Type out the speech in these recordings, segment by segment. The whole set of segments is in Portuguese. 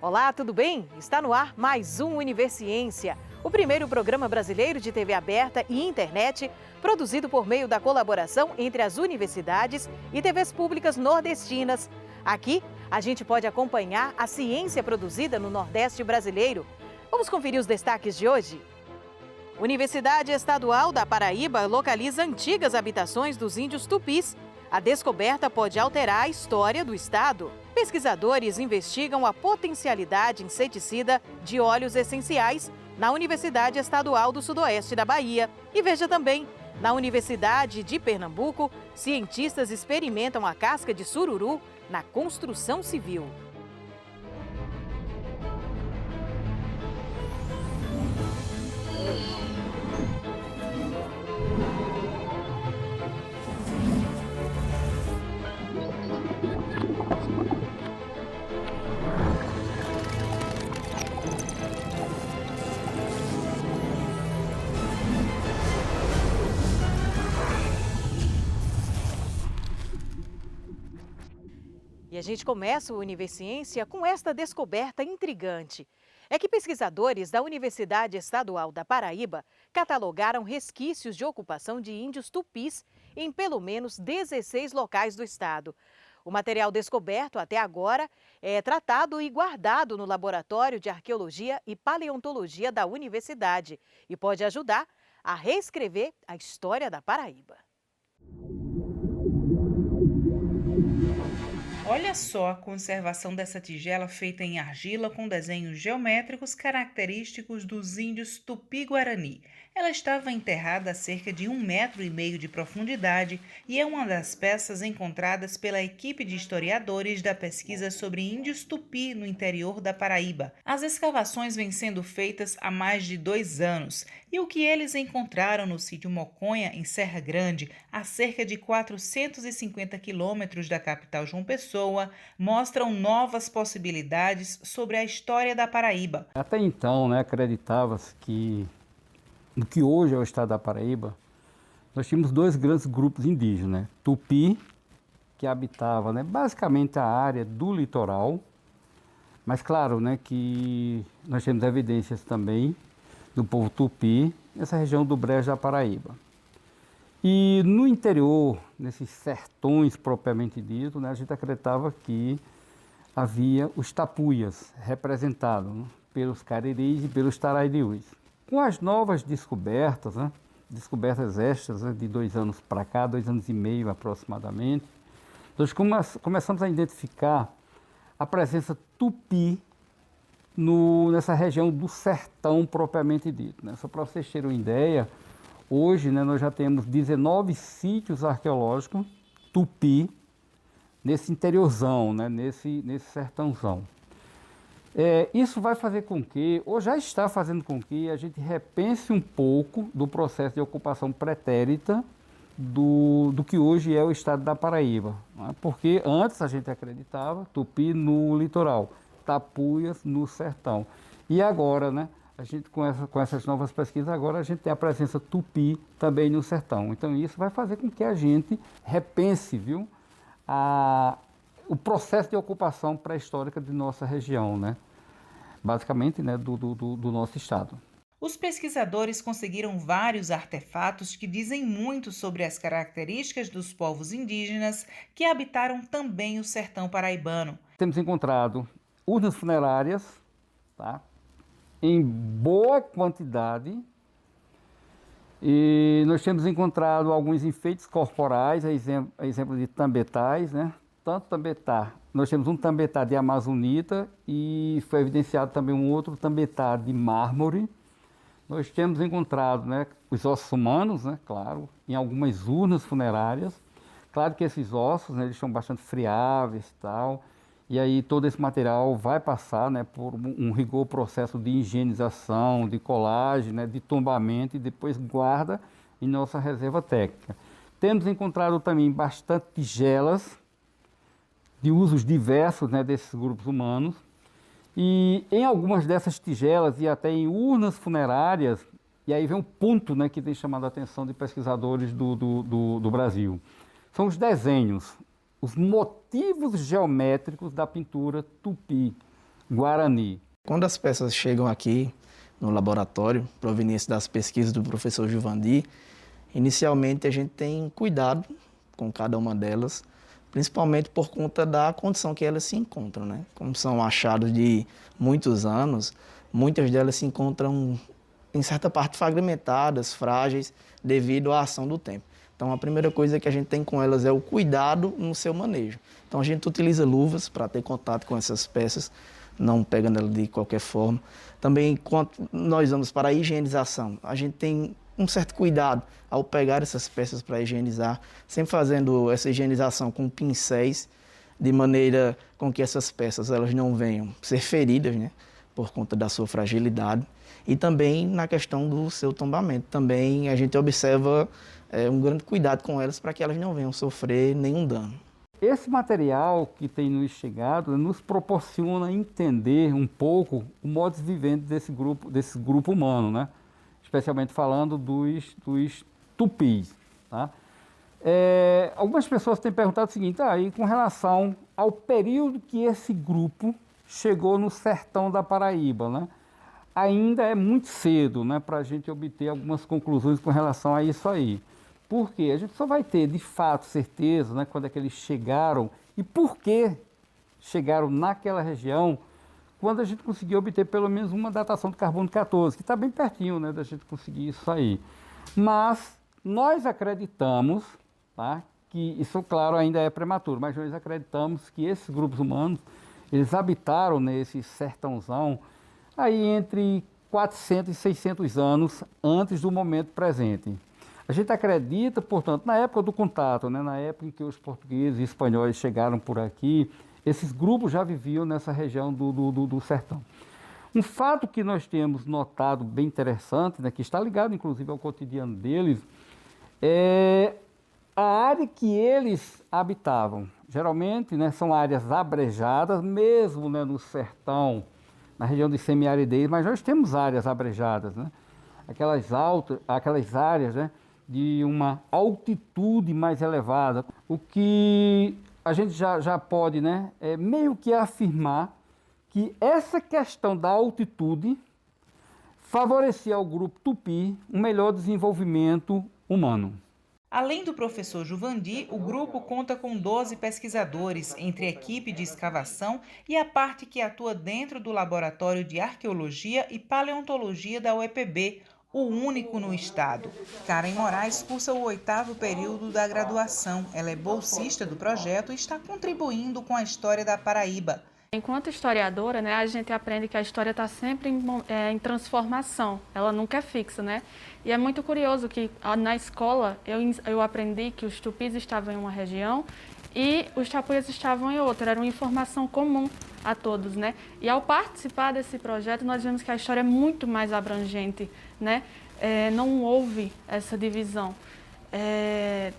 Olá, tudo bem? Está no ar mais um Universiência, o primeiro programa brasileiro de TV aberta e internet, produzido por meio da colaboração entre as universidades e TVs públicas nordestinas. Aqui, a gente pode acompanhar a ciência produzida no Nordeste brasileiro. Vamos conferir os destaques de hoje? Universidade Estadual da Paraíba localiza antigas habitações dos índios tupis. A descoberta pode alterar a história do estado. Pesquisadores investigam a potencialidade inseticida de óleos essenciais na Universidade Estadual do Sudoeste da Bahia. E veja também, na Universidade de Pernambuco, cientistas experimentam a casca de sururu na construção civil. E a gente começa o Universiência com esta descoberta intrigante. É que pesquisadores da Universidade Estadual da Paraíba catalogaram resquícios de ocupação de índios tupis em pelo menos 16 locais do estado. O material descoberto até agora é tratado e guardado no Laboratório de Arqueologia e Paleontologia da Universidade e pode ajudar a reescrever a história da Paraíba. Olha só a conservação dessa tigela feita em argila com desenhos geométricos característicos dos índios Tupi-Guarani. Ela estava enterrada a cerca de 1,5 metro de profundidade e é uma das peças encontradas pela equipe de historiadores da pesquisa sobre índios Tupi no interior da Paraíba. As escavações vêm sendo feitas há mais de 2 anos e o que eles encontraram no sítio Moconha, em Serra Grande, a cerca de 450 quilômetros da capital João Pessoa, mostram novas possibilidades sobre a história da Paraíba. Até então, acreditava-se que no que hoje é o estado da Paraíba, nós tínhamos dois grandes grupos indígenas, Tupi, que habitava basicamente a área do litoral, mas claro que nós temos evidências também do povo Tupi nessa região do Brejo da Paraíba. E no interior, nesses sertões propriamente dito, a gente acreditava que havia os tapuias, representados pelos cariris e pelos taraidius. Com as novas descobertas, descobertas estas de 2 anos para cá, 2 anos e meio aproximadamente, nós começamos a identificar a presença tupi nessa região do sertão propriamente dito. Só para vocês terem uma ideia, hoje nós já temos 19 sítios arqueológicos tupi nesse interiorzão, nesse sertãozão. Isso vai fazer com que, ou já está fazendo com que, a gente repense um pouco do processo de ocupação pretérita do que hoje é o estado da Paraíba. Porque antes a gente acreditava tupi no litoral, tapuias no sertão. E agora, a gente com essas novas pesquisas, agora a gente tem a presença tupi também no sertão. Então isso vai fazer com que a gente repense, o processo de ocupação pré-histórica de nossa região, basicamente do nosso estado. Os pesquisadores conseguiram vários artefatos que dizem muito sobre as características dos povos indígenas que habitaram também o sertão paraibano. Temos encontrado urnas funerárias, em boa quantidade, e nós temos encontrado alguns enfeites corporais, exemplo de tambetais, tanto tambetá. Nós temos um tambetá de amazonita e foi evidenciado também um outro tambetá de mármore. Nós temos encontrado os ossos humanos, claro, em algumas urnas funerárias. Claro que esses ossos eles são bastante friáveis e tal, e aí todo esse material vai passar por um rigor processo de higienização, de colagem, de tombamento e depois guarda em nossa reserva técnica. Temos encontrado também bastante tigelas de usos diversos desses grupos humanos, e em algumas dessas tigelas e até em urnas funerárias, e aí vem um ponto que tem chamado a atenção de pesquisadores do Brasil, são os desenhos, os motivos geométricos da pintura tupi, guarani. Quando as peças chegam aqui no laboratório, provenientes das pesquisas do professor Juvandi, inicialmente a gente tem cuidado com cada uma delas, principalmente por conta da condição que elas se encontram, né? Como são achados de muitos anos, muitas delas se encontram, em certa parte, fragmentadas, frágeis, devido à ação do tempo. Então, a primeira coisa que a gente tem com elas é o cuidado no seu manejo. Então, a gente utiliza luvas para ter contato com essas peças, não pegando elas de qualquer forma. Também, quando nós vamos para a higienização, a gente tem um certo cuidado ao pegar essas peças para higienizar, sempre fazendo essa higienização com pincéis, de maneira com que essas peças elas não venham ser feridas, né, por conta da sua fragilidade. E também na questão do seu tombamento. Também a gente observa um grande cuidado com elas para que elas não venham sofrer nenhum dano. Esse material que tem nos chegado nos proporciona entender um pouco o modus vivendi desse grupo humano, né? Especialmente falando dos tupis. Tá? Algumas pessoas têm perguntado o seguinte, e com relação ao período que esse grupo chegou no sertão da Paraíba, né? Ainda é muito cedo, né, para a gente obter algumas conclusões com relação a isso aí. Por quê? A gente só vai ter, de fato, certeza, né, quando é que eles chegaram e por que chegaram naquela região, quando a gente conseguir obter pelo menos uma datação do carbono 14, que está bem pertinho, né, da gente conseguir isso aí. Mas nós acreditamos, tá, que isso, claro, ainda é prematuro, mas nós acreditamos que esses grupos humanos, eles habitaram nesse sertãozão aí entre 400 e 600 anos antes do momento presente. A gente acredita, portanto, na época do contato, né, na época em que os portugueses e espanhóis chegaram por aqui, esses grupos já viviam nessa região do sertão. Um fato que nós temos notado bem interessante, né, que está ligado inclusive ao cotidiano deles, é a área que eles habitavam. Geralmente, né, são áreas abrejadas, mesmo, né, no sertão, na região de semiaridez, mas nós temos áreas abrejadas, né? Aquelas áreas, né, de uma altitude mais elevada, o que a gente já pode, né, meio que afirmar que essa questão da altitude favorecia ao grupo tupi um melhor desenvolvimento humano. Além do professor Juvandi, o grupo conta com 12 pesquisadores, entre a equipe de escavação e a parte que atua dentro do Laboratório de Arqueologia e Paleontologia da UEPB, o único no estado. Karen Moraes cursa o 8º período da graduação. Ela é bolsista do projeto e está contribuindo com a história da Paraíba. Enquanto historiadora, né, a gente aprende que a história está sempre em transformação, ela nunca é fixa, né? E é muito curioso que na escola eu aprendi que os tupis estavam em uma região e os tapuias estavam em outra, era uma informação comum a todos, né? E ao participar desse projeto, nós vemos que a história é muito mais abrangente, né? Não houve essa divisão. É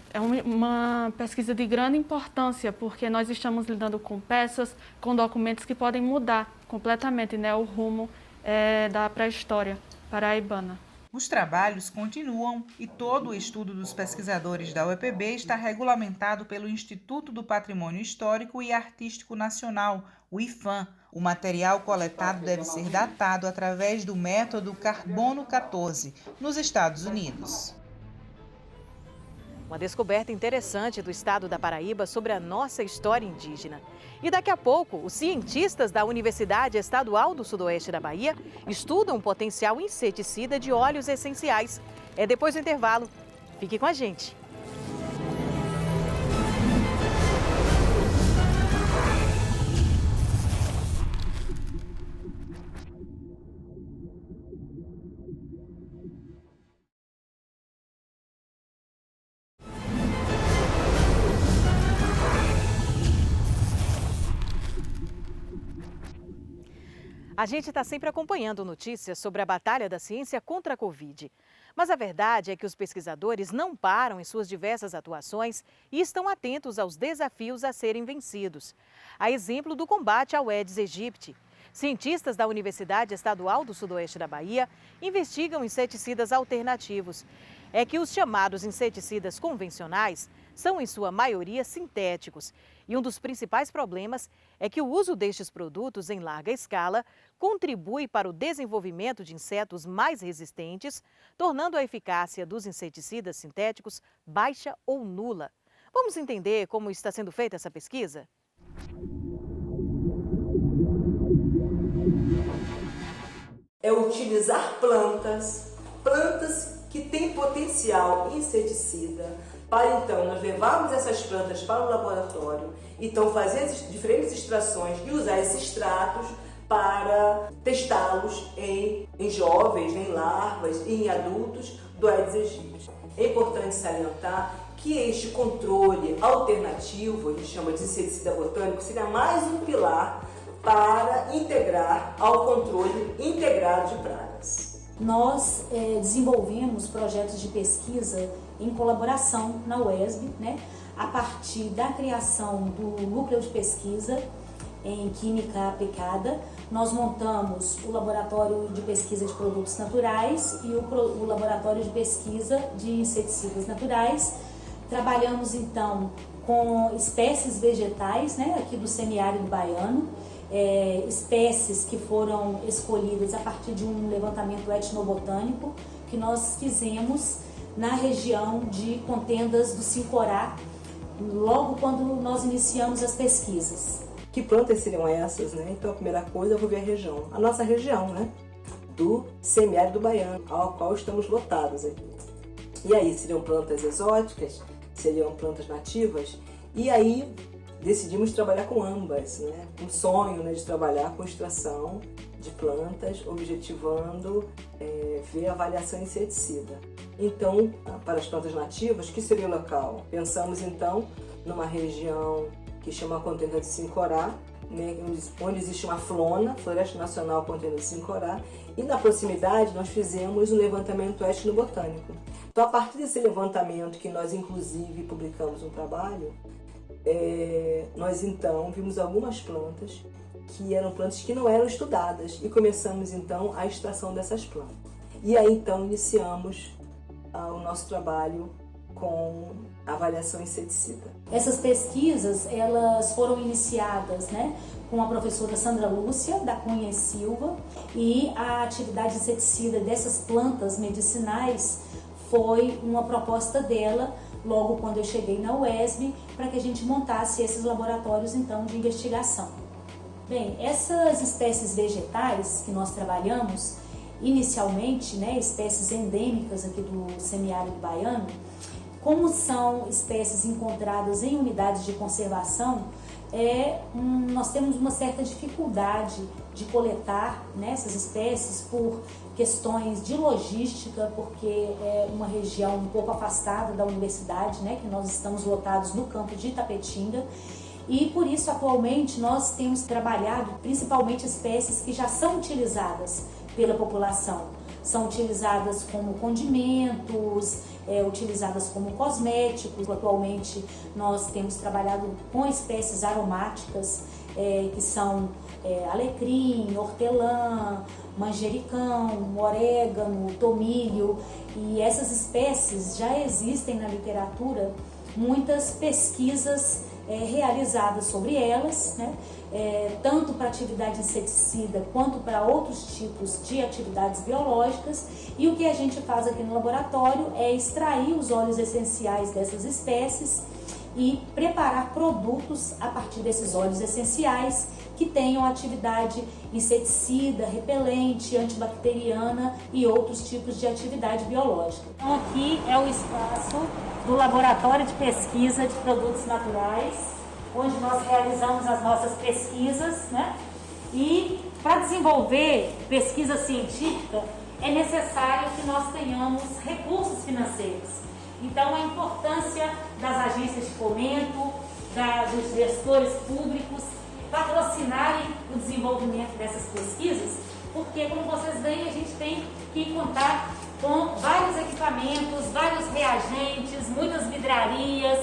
uma pesquisa de grande importância, porque nós estamos lidando com peças, com documentos que podem mudar completamente, né, o rumo da pré-história paraibana. Os trabalhos continuam e todo o estudo dos pesquisadores da UEPB está regulamentado pelo Instituto do Patrimônio Histórico e Artístico Nacional, o IPHAN. O material coletado deve ser datado através do método Carbono 14, nos Estados Unidos. Uma descoberta interessante do estado da Paraíba sobre a nossa história indígena. E daqui a pouco, os cientistas da Universidade Estadual do Sudoeste da Bahia estudam o potencial inseticida de óleos essenciais. É depois do intervalo. Fique com a gente. A gente está sempre acompanhando notícias sobre a batalha da ciência contra a Covid. Mas a verdade é que os pesquisadores não param em suas diversas atuações e estão atentos aos desafios a serem vencidos. A exemplo do combate ao Aedes aegypti. Cientistas da Universidade Estadual do Sudoeste da Bahia investigam inseticidas alternativos. É que os chamados inseticidas convencionais são, em sua maioria, sintéticos. E um dos principais problemas é que o uso destes produtos em larga escala contribui para o desenvolvimento de insetos mais resistentes, tornando a eficácia dos inseticidas sintéticos baixa ou nula. Vamos entender como está sendo feita essa pesquisa? É utilizar plantas que têm potencial inseticida, para então nós levarmos essas plantas para o laboratório, então fazer as diferentes extrações e usar esses extratos para testá-los em jovens, em larvas e em adultos do Aedes aegypti. É importante salientar que este controle alternativo, a gente chama de inseticida botânico, seria mais um pilar para integrar ao controle integrado de pragas. Nós desenvolvemos projetos de pesquisa em colaboração na UESB, a partir da criação do núcleo de pesquisa em química aplicada. Nós montamos o laboratório de pesquisa de produtos naturais e o laboratório de pesquisa de inseticidas naturais. Trabalhamos então com espécies vegetais, aqui do semiárido baiano, espécies que foram escolhidas a partir de um levantamento etnobotânico que nós fizemos na região de Contendas do Sincorá, logo quando nós iniciamos as pesquisas. Que plantas seriam essas, Então a primeira coisa eu vou ver a região, a nossa região, do semiárido baiano, ao qual estamos lotados aqui. E aí seriam plantas exóticas, seriam plantas nativas, e aí decidimos trabalhar com ambas, um sonho de trabalhar com extração de plantas, objetivando ver a avaliação inseticida. Então, para as plantas nativas, que seria o local? Pensamos então numa região que chama Contenda de Sincorá, onde existe uma Floresta Nacional Contenda de Sincorá, e na proximidade nós fizemos um levantamento etnobotânico. Então, a partir desse levantamento, que nós inclusive publicamos um trabalho, nós então vimos algumas plantas que eram plantas que não eram estudadas e começamos então a extração dessas plantas. E aí então iniciamos o nosso trabalho com avaliação inseticida. Essas pesquisas elas foram iniciadas com a professora Sandra Lúcia, da Cunha e Silva, e a atividade inseticida dessas plantas medicinais foi uma proposta dela logo quando eu cheguei na UESB, para que a gente montasse esses laboratórios então de investigação. Bem, essas espécies vegetais que nós trabalhamos, inicialmente, espécies endêmicas aqui do semiárido baiano, como são espécies encontradas em unidades de conservação, nós temos uma certa dificuldade de coletar essas espécies por questões de logística, porque é uma região um pouco afastada da universidade, que nós estamos lotados no campo de Itapetinga, e por isso atualmente nós temos trabalhado principalmente espécies que já são utilizadas pela população. São utilizadas como condimentos, utilizadas como cosméticos. Atualmente nós temos trabalhado com espécies aromáticas, que são alecrim, hortelã, manjericão, orégano, tomilho, e essas espécies já existem na literatura muitas pesquisas realizadas sobre elas, tanto para atividade inseticida quanto para outros tipos de atividades biológicas, e o que a gente faz aqui no laboratório é extrair os óleos essenciais dessas espécies e preparar produtos a partir desses óleos essenciais que tenham atividade inseticida, repelente, antibacteriana e outros tipos de atividade biológica. Então aqui é o espaço do Laboratório de Pesquisa de Produtos Naturais, onde nós realizamos as nossas pesquisas, E para desenvolver pesquisa científica é necessário que nós tenhamos recursos financeiros. Então a importância das agências de fomento, dos gestores públicos, patrocinarem o desenvolvimento dessas pesquisas, porque, como vocês veem, a gente tem que contar com vários equipamentos, vários reagentes, muitas vidrarias,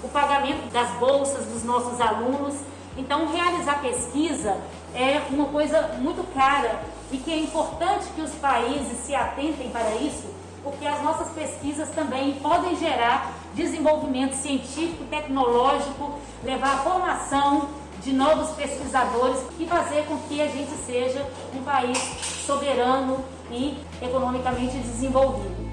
o pagamento das bolsas dos nossos alunos. Então, realizar pesquisa é uma coisa muito cara e que é importante que os países se atentem para isso, porque as nossas pesquisas também podem gerar desenvolvimento científico, tecnológico, levar a formação de novos pesquisadores e fazer com que a gente seja um país soberano e economicamente desenvolvido.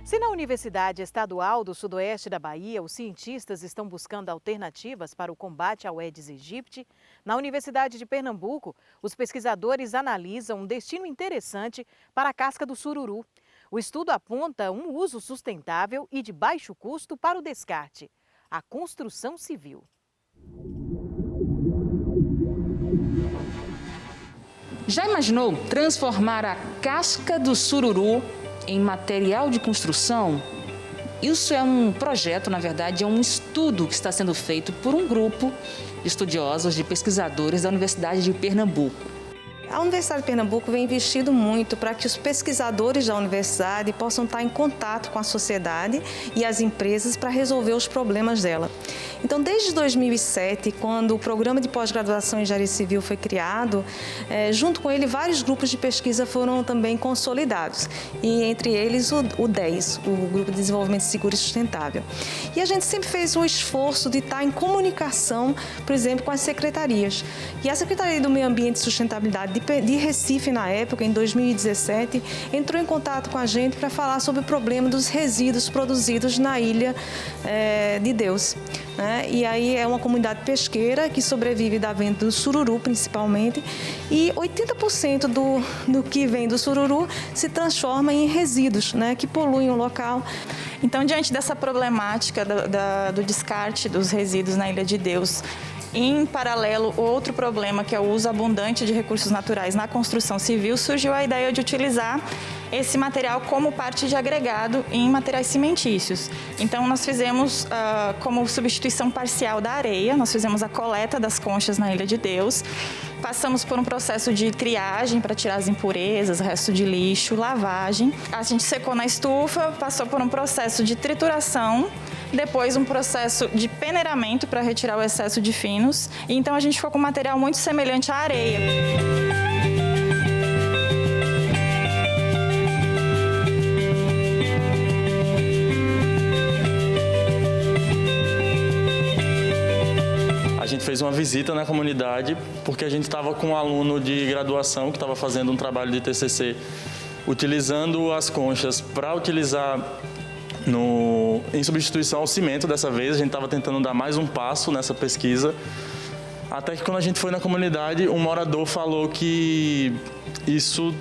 Se na Universidade Estadual do Sudoeste da Bahia os cientistas estão buscando alternativas para o combate ao Aedes aegypti, na Universidade de Pernambuco, os pesquisadores analisam um destino interessante para a casca do sururu. O estudo aponta um uso sustentável e de baixo custo para o descarte: a construção civil. Já imaginou transformar a casca do sururu em material de construção? Isso é um projeto, na verdade, é um estudo que está sendo feito por um grupo de estudiosos, de pesquisadores da Universidade de Pernambuco. A Universidade de Pernambuco vem investindo muito para que os pesquisadores da universidade possam estar em contato com a sociedade e as empresas para resolver os problemas dela. Então, desde 2007, quando o Programa de Pós-Graduação em Engenharia Civil foi criado, junto com ele, vários grupos de pesquisa foram também consolidados, e entre eles o DES, o Grupo de Desenvolvimento Seguro e Sustentável. E a gente sempre fez um esforço de estar em comunicação, por exemplo, com as secretarias. E a Secretaria do Meio Ambiente e Sustentabilidade de Recife, na época, em 2017, entrou em contato com a gente para falar sobre o problema dos resíduos produzidos na Ilha de Deus. E aí é uma comunidade pesqueira que sobrevive da venda do sururu, principalmente, e 80% do que vem do sururu se transforma em resíduos, que poluem o local. Então, diante dessa problemática do descarte dos resíduos na Ilha de Deus, em paralelo, outro problema, que é o uso abundante de recursos naturais na construção civil, surgiu a ideia de utilizar esse material como parte de agregado em materiais cimentícios. Então, nós fizemos, como substituição parcial da areia, nós fizemos a coleta das conchas na Ilha de Deus, passamos por um processo de triagem para tirar as impurezas, resto de lixo, lavagem. A gente secou na estufa, passou por um processo de trituração, depois um processo de peneiramento para retirar o excesso de finos. E então a gente ficou com um material muito semelhante à areia. A gente fez uma visita na comunidade porque a gente estava com um aluno de graduação que estava fazendo um trabalho de TCC utilizando as conchas para utilizar em substituição ao cimento. Dessa vez a gente estava tentando dar mais um passo nessa pesquisa, até que quando a gente foi na comunidade, um morador falou que isso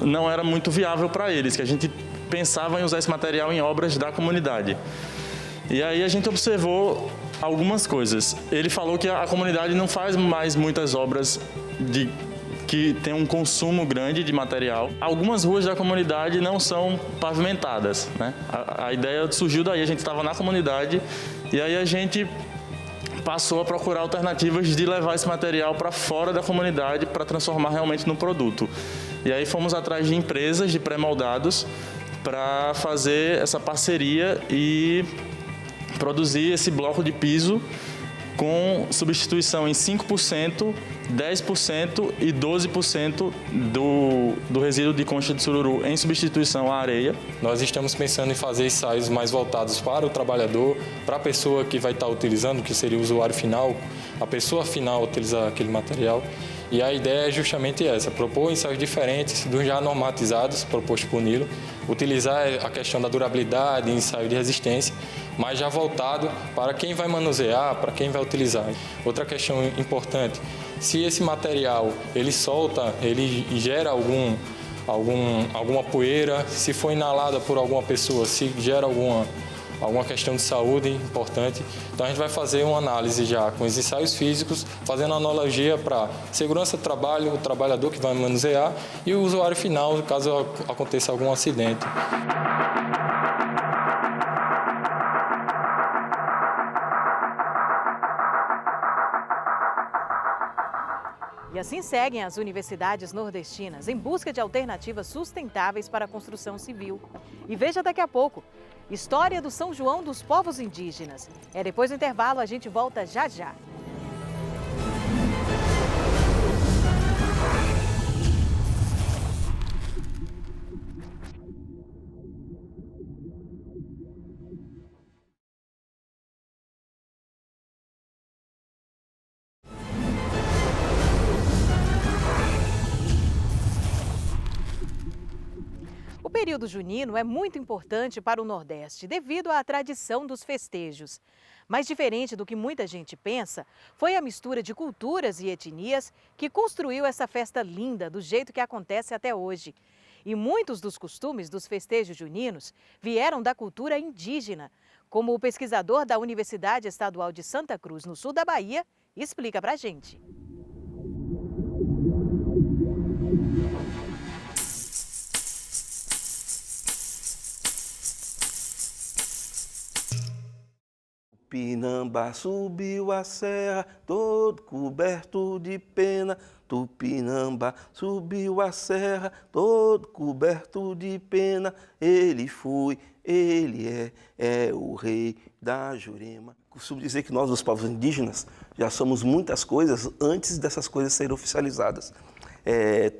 não era muito viável para eles, que a gente pensava em usar esse material em obras da comunidade. E aí a gente observou algumas coisas. Ele falou que a comunidade não faz mais muitas obras que tem um consumo grande de material. Algumas ruas da comunidade não são pavimentadas, A ideia surgiu daí, a gente estava na comunidade e aí a gente passou a procurar alternativas de levar esse material para fora da comunidade para transformar realmente no produto. E aí fomos atrás de empresas de pré-moldados para fazer essa parceria e produzir esse bloco de piso com substituição em 5%, 10% e 12% do resíduo de concha de sururu em substituição à areia. Nós estamos pensando em fazer ensaios mais voltados para o trabalhador, para a pessoa que vai estar utilizando, que seria o usuário final, a pessoa final utilizar aquele material. E a ideia é justamente essa, propor ensaios diferentes dos já normatizados, propostos por Nilo, utilizar a questão da durabilidade, ensaio de resistência, mas já voltado para quem vai manusear, para quem vai utilizar. Outra questão importante, se esse material ele solta, ele gera alguma poeira, se for inalada por alguma pessoa, se gera alguma questão de saúde importante. Então a gente vai fazer uma análise já com os ensaios físicos, fazendo analogia para segurança do trabalho, o trabalhador que vai manusear e o usuário final, caso aconteça algum acidente. E assim seguem as universidades nordestinas em busca de alternativas sustentáveis para a construção civil. E veja daqui a pouco, história do São João dos povos indígenas. Depois do intervalo, a gente volta já já. período junino é muito importante para o Nordeste devido à tradição dos festejos. Mas diferente do que muita gente pensa, foi a mistura de culturas e etnias que construiu essa festa linda do jeito que acontece até hoje. E muitos dos costumes dos festejos juninos vieram da cultura indígena, como o pesquisador da Universidade Estadual de Santa Cruz, no sul da Bahia, explica pra gente. Tupinambá subiu a serra, todo coberto de pena. Tupinambá subiu a serra, todo coberto de pena. Ele foi, ele é o rei da Jurema. Costumo dizer que nós, os povos indígenas, já somos muitas coisas antes dessas coisas serem oficializadas.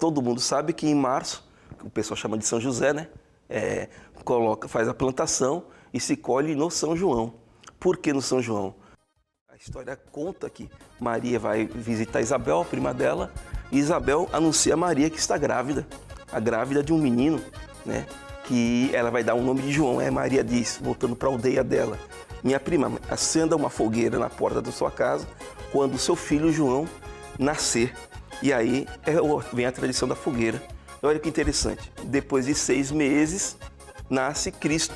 Todo mundo sabe que em março, que o pessoal chama de São José, né? Faz a plantação e se colhe no São João. Por que no São João? A história conta que Maria vai visitar Isabel, a prima dela, e Isabel anuncia a Maria que está grávida, a grávida de um menino, né? Que ela vai dar o nome de João. Maria diz, voltando para a aldeia dela: minha prima, acenda uma fogueira na porta da sua casa quando o seu filho João nascer. E aí vem a tradição da fogueira. Olha que interessante, depois de 6 meses nasce Cristo,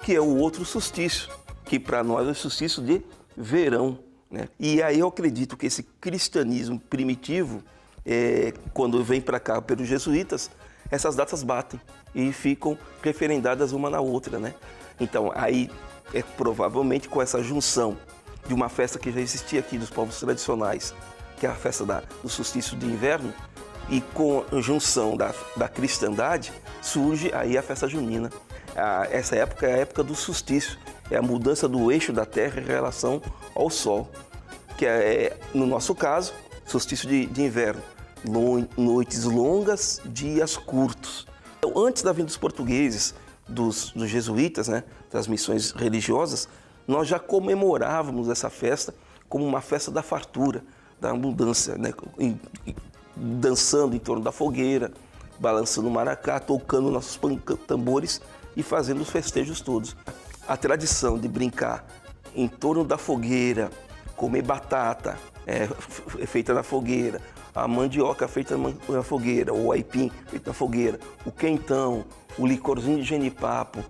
que é o outro solstício, que para nós é o solstício de verão, né? E aí eu acredito que esse cristianismo primitivo, quando vem para cá pelos jesuítas, essas datas batem e ficam referendadas uma na outra, né? Então aí provavelmente com essa junção de uma festa que já existia aqui dos povos tradicionais, que é a festa do solstício de inverno, e com a junção da cristandade, surge aí a festa junina. Essa época é a época do solstício, é a mudança do eixo da Terra em relação ao Sol, que no nosso caso, solstício de inverno, noites longas, dias curtos. Então, antes da vinda dos portugueses, dos jesuítas, né, das missões religiosas, nós já comemorávamos essa festa como uma festa da fartura, da abundância, né, dançando em torno da fogueira, balançando o maracá, tocando nossos tambores e fazendo os festejos todos. A tradição de brincar em torno da fogueira, comer batata feita na fogueira, a mandioca feita na fogueira, o aipim feito na fogueira, o quentão, o licorzinho de genipapo,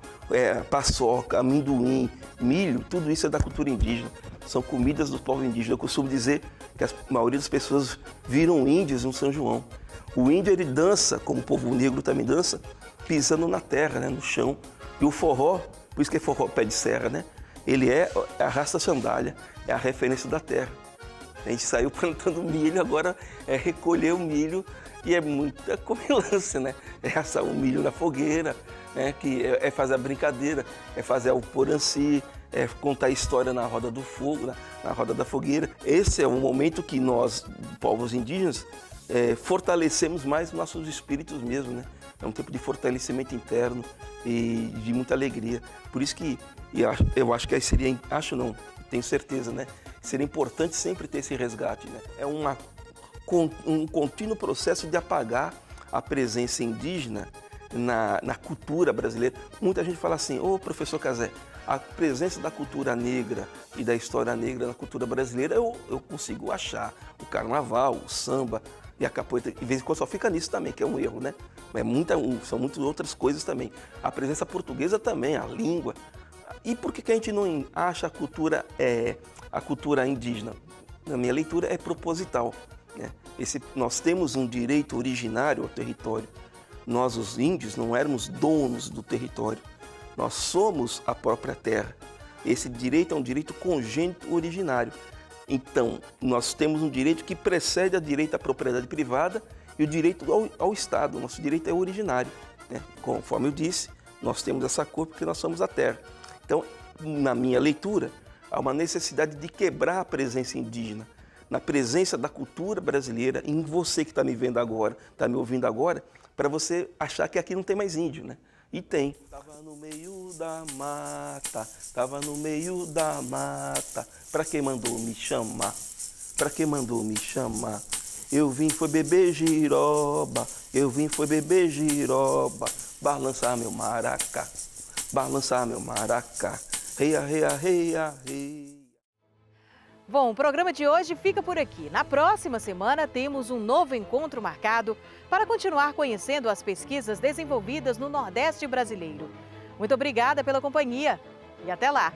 paçoca, amendoim, milho, tudo isso é da cultura indígena. São comidas do povo indígena. Eu costumo dizer que a maioria das pessoas viram índios no São João. O índio, ele dança, como o povo negro também dança, pisando na terra, né, no chão. E o forró, por isso que é forró pé de serra, né? Ele arrasta a sandália, é a referência da terra. A gente saiu plantando milho, agora é recolher o milho e é muita comilança, né? É assar o milho na fogueira, né? Que é fazer a brincadeira, é fazer o poranci, é contar a história na roda do fogo, na roda da fogueira. Esse é um momento que nós, povos indígenas, fortalecemos mais nossos espíritos mesmo, né? É um tempo de fortalecimento interno e de muita alegria. Por isso que eu acho que seria, tenho certeza, né? Seria importante sempre ter esse resgate, né? É um contínuo processo de apagar a presença indígena na cultura brasileira. Muita gente fala assim: ô professor Cazé, a presença da cultura negra e da história negra na cultura brasileira eu consigo achar. O carnaval, o samba e a capoeira, de vez em quando só fica nisso também, que é um erro, né? São muitas outras coisas também. A presença portuguesa também, a língua. E por que a gente não acha a cultura indígena? Na minha leitura, é proposital, né? Nós temos um direito originário ao território. Nós, os índios, não éramos donos do território. Nós somos a própria terra. Esse direito é um direito congênito originário. Então, nós temos um direito que precede o direito à propriedade privada e o direito ao Estado. Nosso direito é originário, né? Conforme eu disse, nós temos essa cor porque nós somos a terra. Então, na minha leitura, há uma necessidade de quebrar a presença indígena, na presença da cultura brasileira, em você que está me vendo agora, está me ouvindo agora, para você achar que aqui não tem mais índio, né? E tem. Tava no meio da mata, tava no meio da mata, pra quem mandou me chamar? Pra quem mandou me chamar? Eu vim foi beber giroba, eu vim foi beber giroba, balançar meu maracá, balançar meu maracá, reia, reia, reia, reia. Bom, o programa de hoje fica por aqui. Na próxima semana temos um novo encontro marcado para continuar conhecendo as pesquisas desenvolvidas no Nordeste brasileiro. Muito obrigada pela companhia e até lá!